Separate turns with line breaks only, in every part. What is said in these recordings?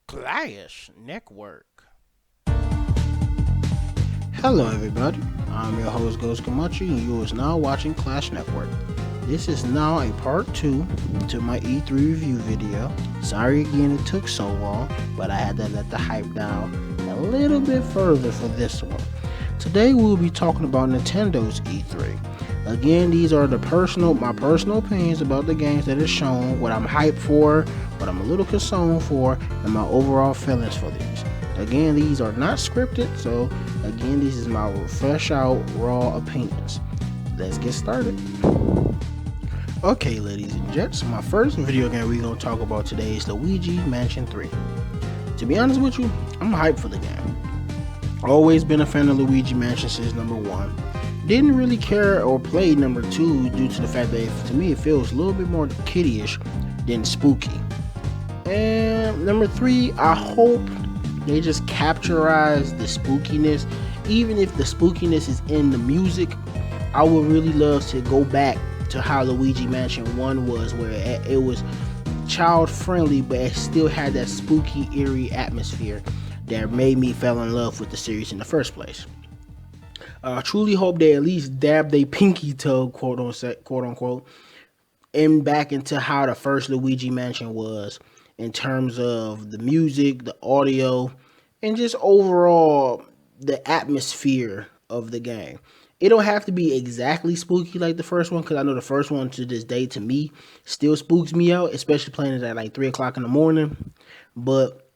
Clash Network.
Hello, everybody. I'm your host, Ghost Kamachi, and you is now watching Clash Network. This is now a part 2 to my E3 review video. Sorry again it took so long, but I had to let the hype down a little bit further for this one. Today we'll be talking about Nintendo's E3. Again, these are my personal opinions about the games that is shown, what I'm hyped for, what I'm a little concerned for, and my overall feelings for these. Again, these are not scripted, so again, this is my fresh out, raw opinions. Let's get started. Okay, ladies and gents, my first video game we're going to talk about today is Luigi Mansion 3. To be honest with you, I'm hyped for the game. Always been a fan of Luigi Mansion since number 1. Didn't really care or play number 2 due to the fact that to me it feels a little bit more kiddie-ish than spooky. And number 3, I hope they just capturize the spookiness. Even if the spookiness is in the music, I would really love to go back to how Luigi Mansion 1 was, where it was child friendly, but it still had that spooky, eerie atmosphere that made me fall in love with the series in the first place. I truly hope they at least dab their pinky toe, quote unquote, and back into how the first Luigi Mansion was in terms of the music, the audio, and just overall the atmosphere of the game. It don't have to be exactly spooky like the first one, because I know the first one to this day to me still spooks me out, especially playing it at like 3 o'clock in the morning. But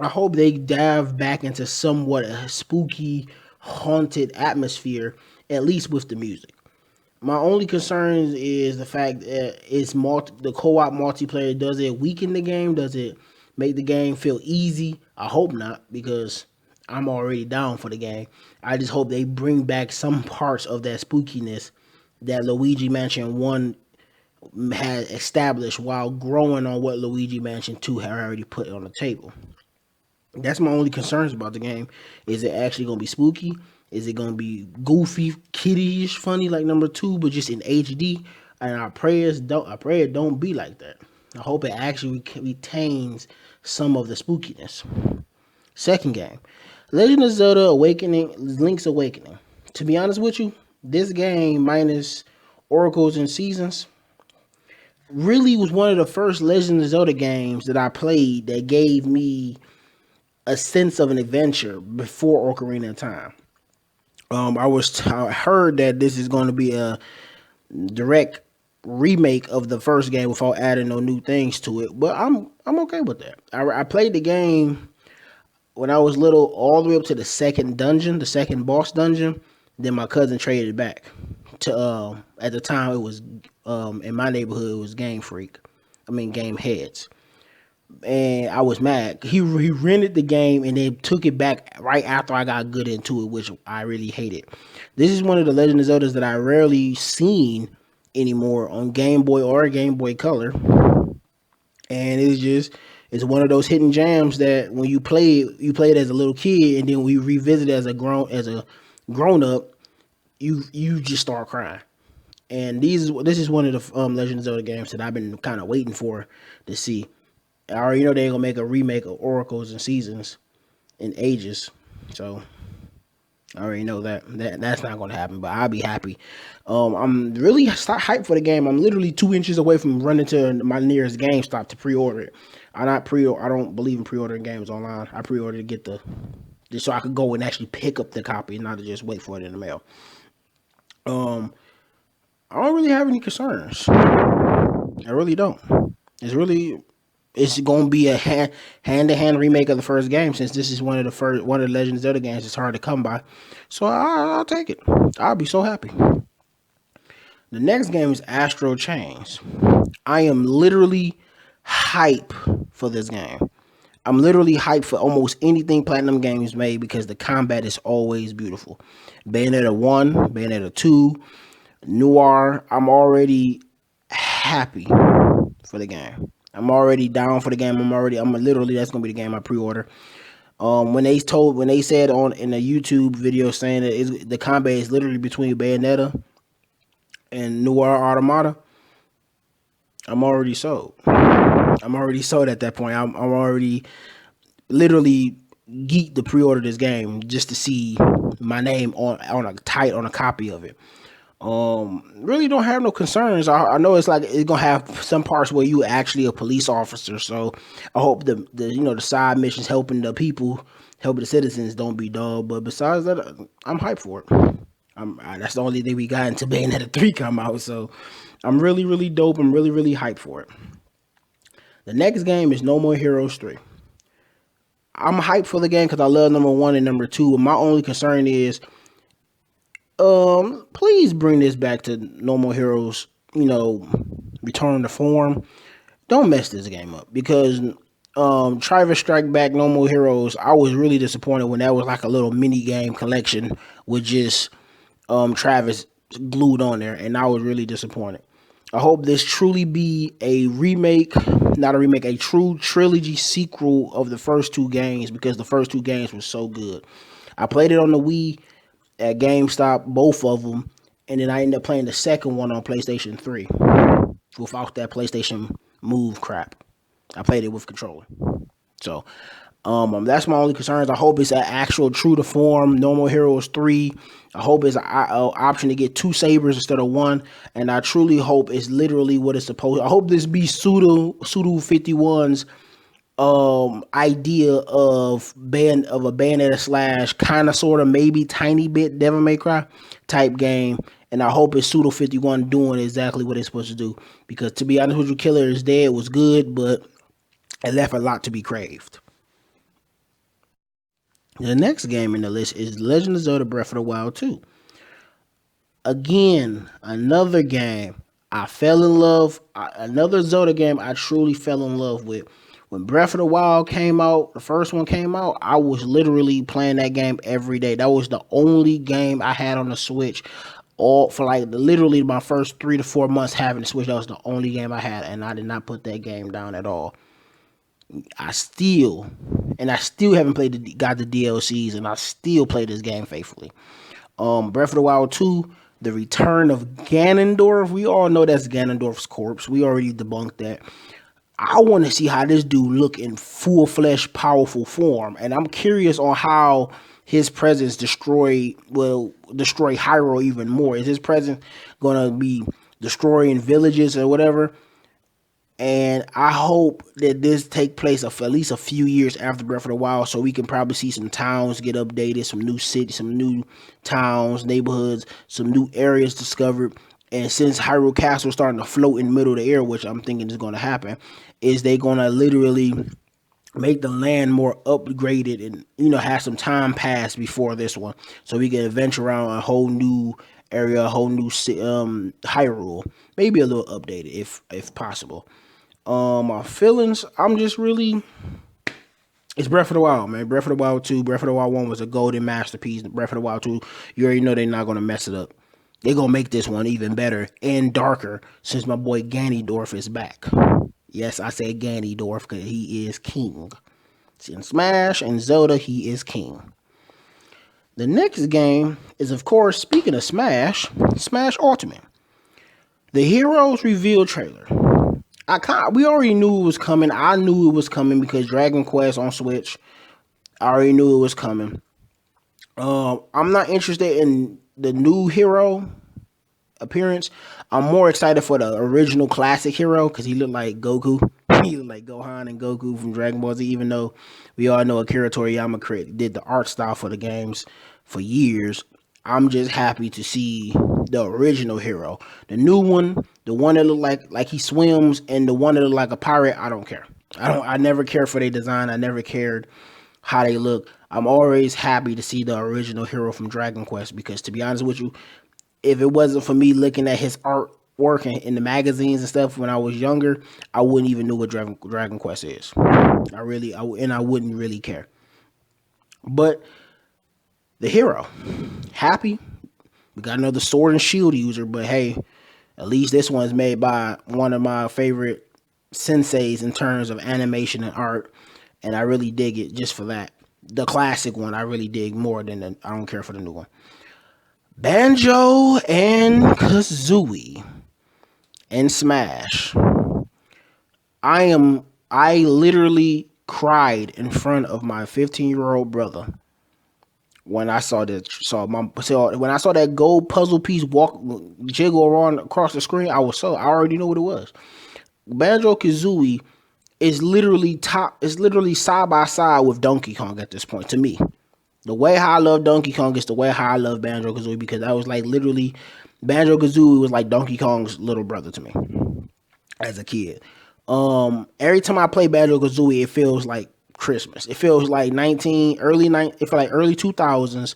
I hope they dive back into somewhat a spooky, haunted atmosphere, at least with the music. My only concern is the fact that the co-op multiplayer. Does it weaken the game? Does it make the game feel easy? I hope not, because I'm already down for the game. I just hope they bring back some parts of that spookiness that Luigi Mansion 1 had established while growing on what Luigi Mansion 2 had already put on the table. That's my only concerns about the game. Is it actually gonna be spooky? Is it gonna be goofy, kiddie-ish, funny like number 2, but just in HD? And I pray it don't be like that. I hope it actually retains some of the spookiness. Second game, Legend of Zelda Awakening, Link's Awakening. To be honest with you, this game minus Oracles and Seasons really was one of the first Legend of Zelda games that I played that gave me a sense of an adventure before Ocarina of Time. I heard that this is going to be a direct remake of the first game without adding no new things to it, but I'm okay with that. I played the game when I was little, all the way up to the second dungeon, the second boss dungeon. Then my cousin traded it back to at the time it was in my neighborhood it was Game Freak. I mean Game Heads. And I was mad. He rented the game and then took it back right after I got good into it, which I really hated. This is one of the Legend of Zeldas that I rarely seen anymore on Game Boy or Game Boy Color, and it's one of those hidden gems that when you play it as a little kid, and then when you revisit it as a grown up, you just start crying. And this is one of the Legend of Zelda games that I've been kind of waiting for to see. I already know they're gonna make a remake of Oracles and Seasons in ages, so I already know that's not gonna happen. But I'll be happy. I'm really hyped for the game. I'm literally 2 inches away from running to my nearest GameStop to pre-order it. I don't believe in pre-ordering games online. I pre-ordered to get the just so I could go and actually pick up the copy, not to just wait for it in the mail. Um, I don't really have any concerns. I really don't. It's really it's gonna be a hand to hand remake of the first game, since this is one of the Legend of Zelda games. It's hard to come by, so I'll take it. I'll be so happy. The next game is Astro Chains. I am literally hype for this game. I'm literally hyped for almost anything Platinum Games made because the combat is always beautiful. Bayonetta 1, Bayonetta 2, Noir. I'm already happy for the game. I'm already down for the game. I'm literally that's gonna be the game I pre-order. When they said on in a YouTube video saying that the combat is literally between Bayonetta and Noir Automata, I'm already sold. I'm already sold at that point. I'm already literally geeked to pre-order this game just to see my name on a copy of it. Really don't have no concerns. I know it's like it's gonna have some parts where you actually a police officer, so I hope the the side missions helping the people, helping the citizens don't be dull. But besides that, I'm hyped for it. That's the only thing we got until Bayonetta 3 come out, so I'm really dope. I'm really hyped for it. The next game is No More Heroes 3. I'm hyped for the game because I love number one and number two. And my only concern is, please bring this back to No More Heroes. Return to form. Don't mess this game up because Travis Strike Back No More Heroes. I was really disappointed when that was like a little mini game collection with just Travis glued on there, and I was really disappointed. I hope this truly be a remake, not a remake, a true trilogy sequel of the first two games because the first two games were so good. I played it on the Wii at GameStop, both of them, and then I ended up playing the second one on PlayStation 3 without that PlayStation Move crap. I played it with controller. So that's my only concerns. I hope it's an actual true to form No More Heroes 3. I hope it's an option to get two sabers instead of one. And I truly hope it's literally what it's supposed to. I hope this be Suda 51's idea of a Bayonetta slash kind of sort of maybe tiny bit Devil May Cry type game. And I hope it's Pseudo 51 doing exactly what it's supposed to do. Because to be honest with you, Killer is Dead was good, but it left a lot to be craved. The next game in the list is Legend of Zelda Breath of the Wild 2. Again, another game I fell in love. Another Zelda game I truly fell in love with. When Breath of the Wild came out, the first one came out, I was literally playing that game every day. That was the only game I had on the Switch. All for like literally my first 3 to 4 months having the Switch. That was the only game I had, and I did not put that game down at all. I still haven't got the DLCs, and I still play this game faithfully. Breath of the Wild 2, the return of Ganondorf. We all know that's Ganondorf's corpse. We already debunked that. I want to see how this dude look in full flesh, powerful form, and I'm curious on how his presence will destroy Hyrule even more. Is his presence gonna be destroying villages or whatever? And I hope that this take place of at least a few years after Breath of the Wild, so we can probably see some towns get updated, some new cities, some new towns, neighborhoods, some new areas discovered. And since Hyrule Castle is starting to float in the middle of the air, which I'm thinking is going to happen, is they going to literally make the land more upgraded and have some time pass before this one, so we can adventure around a whole new area, a whole new Hyrule, maybe a little updated if possible. My feelings, I'm just really, it's Breath of the Wild, man. Breath of the Wild 2, Breath of the Wild 1 was a golden masterpiece. Breath of the Wild 2, you already know they're not going to mess it up. They're going to make this one even better and darker since my boy Ganondorf is back. Yes, I said Ganondorf because he is king. In Smash and Zelda, he is king. The next game is, of course, speaking of Smash, Smash Ultimate. The Heroes reveal trailer. We already knew it was coming. I knew it was coming because Dragon Quest on Switch. I already knew it was coming. I'm not interested in the new hero appearance. I'm more excited for the original classic hero because he looked like Goku. He looked like Gohan and Goku from Dragon Ball Z, even though we all know Akira Toriyama did the art style for the games for years. I'm just happy to see the original hero. The new one, the one that looked like he swims, and the one that looked like a pirate, I don't care. I never cared for their design. I never cared how they look. I'm always happy to see the original hero from Dragon Quest because, to be honest with you, if it wasn't for me looking at his artwork in the magazines and stuff when I was younger, I wouldn't even know what Dragon Quest is. I wouldn't really care. But the hero, happy. We got another sword and shield user, but hey, at least this one's made by one of my favorite senseis in terms of animation and art, and I really dig it just for that. The classic one I really dig more than I don't care for the new one. Banjo and Kazooie in Smash. I literally cried in front of my 15-year-old brother when I saw when I saw that gold puzzle piece jiggle around across the screen. I already know what it was. Banjo-Kazooie is literally side by side with Donkey Kong at this point to me. The way how I love Donkey Kong is the way how I love Banjo-Kazooie, because I was like literally Banjo-Kazooie was like Donkey Kong's little brother to me as a kid. Every time I play Banjo-Kazooie, it feels like Christmas. It feels like early 2000s,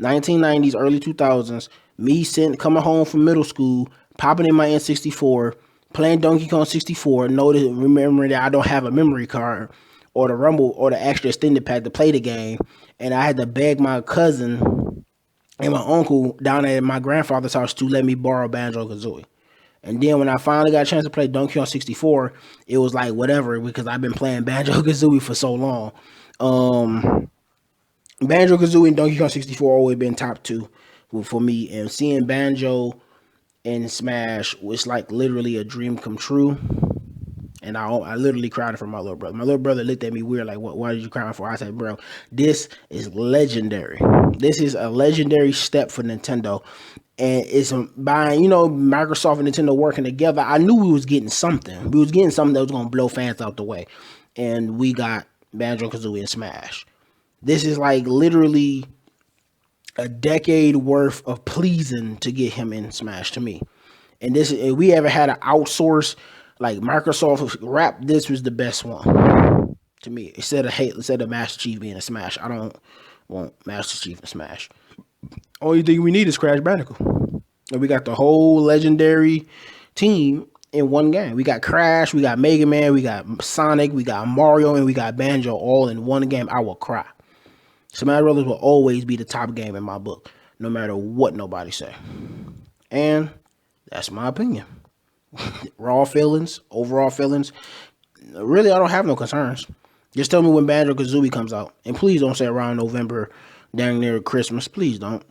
1990s, early 2000s, me coming home from middle school, popping in my N64, playing Donkey Kong 64, remembering that I don't have a memory card or the Rumble or the extra extended pack to play the game, and I had to beg my cousin and my uncle down at my grandfather's house to let me borrow Banjo-Kazooie. And then when I finally got a chance to play Donkey Kong 64, it was like whatever, because I've been playing Banjo-Kazooie for so long. Banjo-Kazooie and Donkey Kong 64 always been top two for me, and seeing Banjo in Smash was like literally a dream come true. And I literally cried for my little brother. My little brother looked at me weird, like, "What did you crying for?" I said, "Bro, this is legendary. This is a legendary step for Nintendo." And it's by Microsoft and Nintendo working together. I knew we was getting something. We was getting something that was gonna blow fans out the way, and we got Banjo-Kazooie and Smash. This is like literally a decade worth of pleasing to get him in Smash to me. And this, if we ever had an outsource like Microsoft rap, this was the best one to me. Instead of Master Chief being a Smash, I don't want Master Chief in Smash. Only thing we need is Crash Bandicoot. And we got the whole legendary team in one game. We got Crash, we got Mega Man, we got Sonic, we got Mario, and we got Banjo all in one game. I will cry. Smash Brothers will always be the top game in my book, no matter what nobody say. And that's my opinion. Overall feelings. Really, I don't have no concerns. Just tell me when Banjo-Kazooie comes out, and please don't say around November, dang near Christmas. Please don't.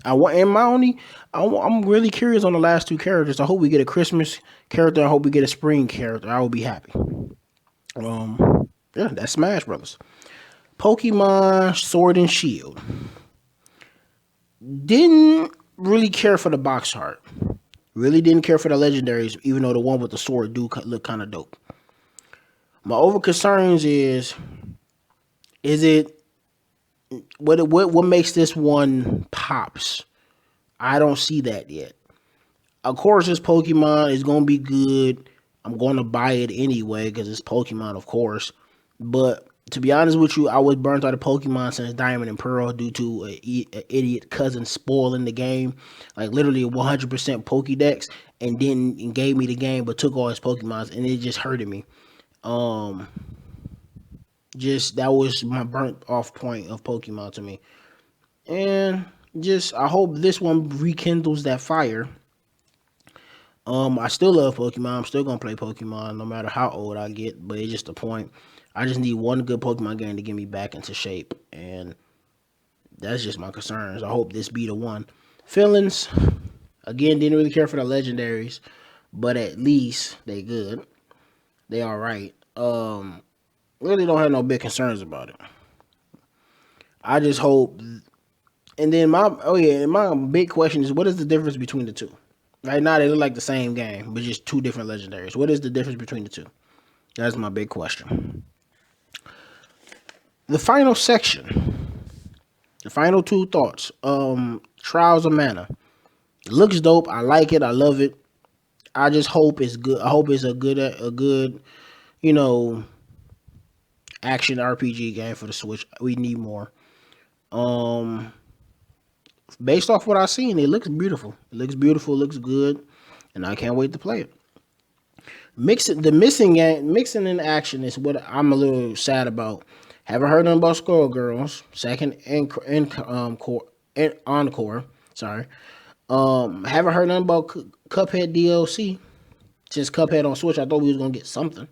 I'm really curious on the last two characters. I hope we get a Christmas character. I hope we get a spring character. I will be happy. Yeah, that's Smash Brothers. Pokemon Sword and Shield. Didn't really care for the box art. Really didn't care for the legendaries, even though the one with the sword do look kind of dope. My over concerns is it what makes this one pops? I don't see that yet. Of course, this Pokemon is gonna be good. I'm gonna buy it anyway because it's Pokemon, of course. But to be honest with you, I was burnt out of Pokemon since Diamond and Pearl due to an idiot cousin spoiling the game, like literally 100% Pokédex, and gave me the game but took all his Pokemons, and it just hurted me. Just that was my burnt off point of Pokemon to me, and just I hope this one rekindles that fire. I still love Pokemon. I'm still gonna play Pokemon no matter how old I get, but it's just the point. I just need one good Pokemon game to get me back into shape, and that's just my concerns. I hope this be the one. Feelings, again, didn't really care for the legendaries, but at least they good. They all right. Really don't have no big concerns about it. I just hope. And then my big question is, what is the difference between the two? Right now they look like the same game, but just two different legendaries. What is the difference between the two? That's my big question. The final section. The final two thoughts. Trials of Mana. It looks dope. I like it. I love it. I just hope it's good. I hope it's a good, action RPG game for the Switch. We need more. Based off what I've seen, it looks beautiful. It looks good, and I can't wait to play it. Mixing in action is what I'm a little sad about. Haven't heard nothing about Skullgirls second encore. Sorry. Haven't heard nothing about Cuphead DLC. Since Cuphead on Switch, I thought we was gonna get something.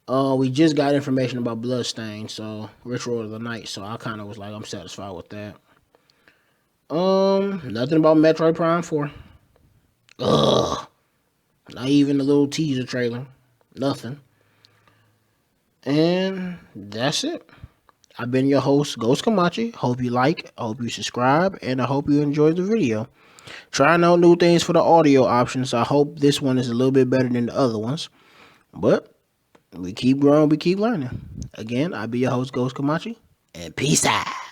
We just got information about Bloodstain, so Ritual of the Night. So I kind of was like, I'm satisfied with that. Nothing about Metroid Prime 4. Ugh. Not even the little teaser trailer. Nothing. And that's it. I've been your host, Ghost Kamachi. Hope you like, hope you subscribe, and I hope you enjoyed the video. Trying out new things for the audio options. I hope this one is a little bit better than the other ones. But we keep growing, we keep learning. Again, I'll be your host, Ghost Kamachi, and peace out.